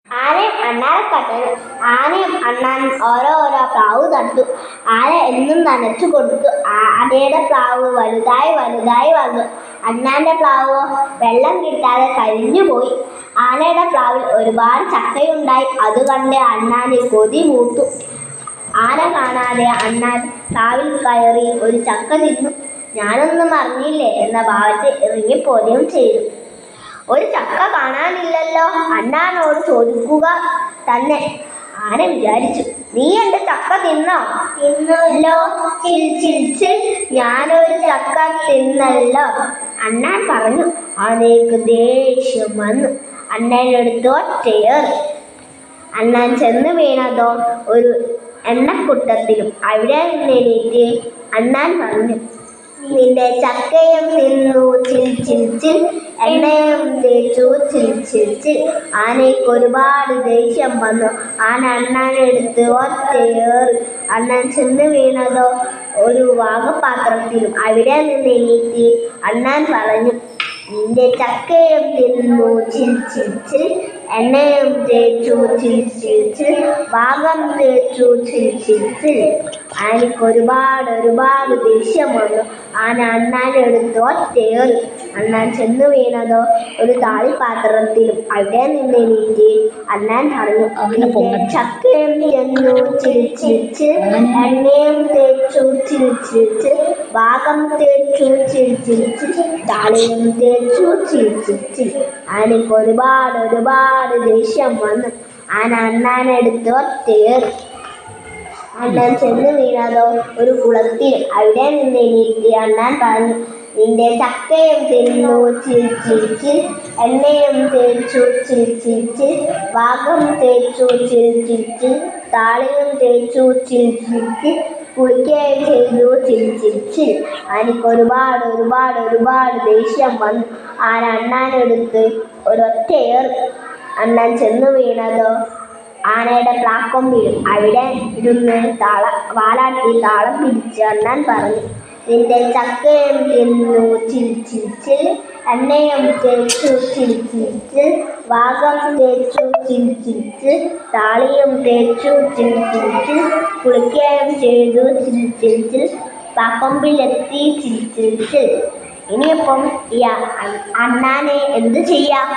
ആനയും അണ്ണാറക്കട്ടനും ആനയും അണ്ണാനും ഓരോ പ്ലാവ് നട്ടു. ആന എന്നും നനച്ചു കൊടുത്തു. ആനയുടെ പ്ലാവ് വലുതായി വന്നു. അണ്ണാന്റെ പ്ലാവോ വെള്ളം കിട്ടാതെ കരിഞ്ഞുപോയി. ആനയുടെ പ്ലാവിൽ ഒരുപാട് ചക്കയുണ്ടായി. അത് കണ്ട് അണ്ണാന് കൊതി മൂത്തു. ആന കാണാതെ അണ്ണാൻ പ്ലാവിൽ കയറി ഒരു ചക്ക തിന്നു. ഞാനൊന്നും അറിഞ്ഞില്ലേ എന്ന ഭാവത്തിൽ ഇറങ്ങിപ്പോരുകയും ചെയ്തു. ഒരു ചക്ക കാണാനില്ലല്ലോ, അണ്ണാനോട് ചോദിക്കുക തന്നെ ആന വിചാരിച്ചു. നീ എന്റെ ചക്ക തിന്നോ? തിന്നല്ലോ. ഞാനൊരു ചക്ക തിന്നല്ലോ, അണ്ണാൻ പറഞ്ഞു. ആനയ്ക്ക് ദേഷ്യം വന്നു. അണ്ണനെടുത്ത് ഒറ്റയേറി. അണ്ണാൻ ചെന്ന് വീണതോ ഒരു എണ്ണക്കുട്ടത്തിലും. അവിടെ നിന്നെണീറ്റ് അണ്ണാൻ പറഞ്ഞു, നിന്റെ ചക്കയും തിന്നു ചിൽ എണ്ണയും തേച്ചു ചിൽ. ആനയ്ക്ക് ഒരുപാട് ദേഷ്യം വന്നു. ആന അണ്ണാനെടുത്ത് ഒറ്റയേറി. അണ്ണാൻ ചെന്ന് വീണതോ ഒരു വാഗപാത്രത്തിലും. അവിടെ നിന്ന് എണീറ്റ് അണ്ണാൻ പറഞ്ഞു, നിന്റെ ചക്കയും തിന്നു ചിൽ എണ്ണയും തേച്ചു ചിൽ വാഗം തേച്ചു ചിൽ. ആനയ്ക്ക് ഒരുപാട് ദേഷ്യം വന്നു. ആന അണ്ണാനെടുത്ത് ഒറ്റയേറി. അണ്ണാൻ ചെന്ന് വീണതോ ഒരു താളിപ്പാത്രത്തിലും. അവിടെ നിന്ന് എണീറ്റ് അണ്ണാൻ പറഞ്ഞു, നിന്റെ ചക്കയും തിന്നു ചിൽ എണ്ണയും തേച്ചു ചിൽ വാഗം തേച്ചു ചിൽ താളിയും തേച്ചു ചിൽ. ആനയ്ക്ക് ഒരുപാട് ദേഷ്യം വന്നു. ആന അണ്ണാനെടുത്ത് ഒറ്റയേറി. അണ്ണാൻ ചെന്ന് വീണതോ ഒരു കുളത്തിൽ. അവിടെ നിന്ന് എണീറ്റ് അണ്ണാൻ പറഞ്ഞു, നിന്റെ ചക്കയും തിന്നു ചിൽ എണ്ണയും തേച്ചു ചിൽ വാഗം തേച്ചു ചിൽ താളിയും തേച്ചു ചിൽ കുളിക്കുകയും ചെയ്തു ചിൽ. ആനയ്ക്ക് ഒരുപാട് ദേഷ്യം വന്നു. ആന അണ്ണാനെടുത്ത് ഒരൊറ്റയേറി. അണ്ണാൻ ചെന്ന് വീണതോ ആനയുടെ പ്ലാക്കൊമ്പിലും. അവിടെ ഇരുന്ന് വാലാട്ടി താളം പിടിച്ച് അണ്ണാൻ പറഞ്ഞു, നിന്റെ ചക്കയും തിന്നു ചിൽ എണ്ണയും തേച്ചു ചിൽ വാഗം തേച്ചു ചിൽ താളിയും തേച്ചു ചിൽ കുളിക്കുകയും ചെയ്തു ചിൽ പ്ലാക്കൊമ്പിലെത്തി ചിൽ. ഇനിയിപ്പം ഈ അണ്ണാനെ എന്ത് ചെയ്യാം?